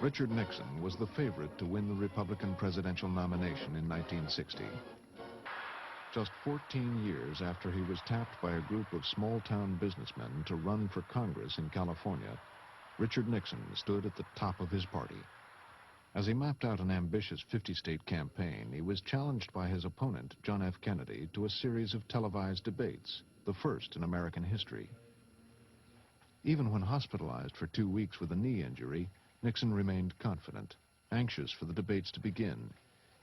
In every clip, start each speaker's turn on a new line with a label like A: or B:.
A: Richard Nixon was the favorite to win the Republican presidential nomination in 1960. Just 14 years after he was tapped by a group of small-town businessmen to run for Congress in California, Richard Nixon stood at the top of his party. As he mapped out an ambitious 50-state campaign, he was challenged by his opponent, John F. Kennedy, to a series of televised debates, the first in American history. Even when hospitalized for 2 weeks with a knee injury, Nixon remained confident, anxious for the debates to begin,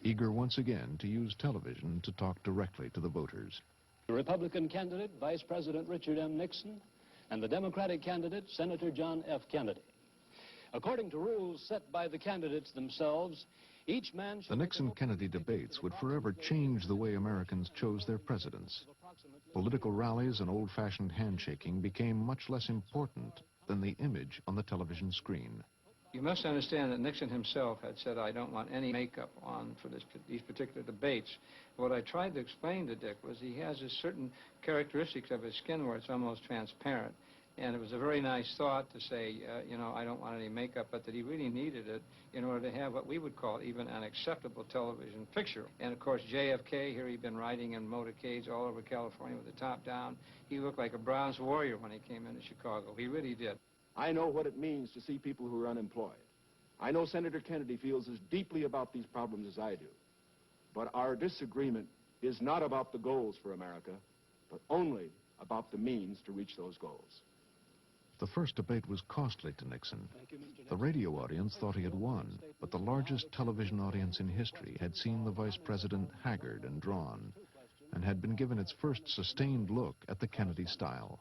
A: eager once again to use television to talk directly to the voters.
B: The Republican candidate, Vice President Richard M. Nixon, and the Democratic candidate, Senator John F. Kennedy. According to rules set by the candidates themselves, each man should...
A: The Nixon-Kennedy debates would forever change the way Americans chose their presidents. Political rallies and old-fashioned handshaking became much less important than the image on the television screen.
C: You must understand that Nixon himself had said, I don't want any makeup on for these particular debates. What I tried to explain to Dick was he has a certain characteristics of his skin where it's almost transparent. And it was a very nice thought to say, you know, I don't want any makeup, but that he really needed it in order to have what we would call even an acceptable television picture. And of course, JFK, here he'd been riding in motorcades all over California with the top down. He looked like a bronze warrior when he came into Chicago. He really did.
D: I know what it means to see people who are unemployed. I know Senator Kennedy feels as deeply about these problems as I do. But our disagreement is not about the goals for America, but only about the means to reach those goals.
A: The first debate was costly to Nixon. The radio audience thought he had won, but the largest television audience in history had seen the vice president haggard and drawn, and had been given its first sustained look at the Kennedy style.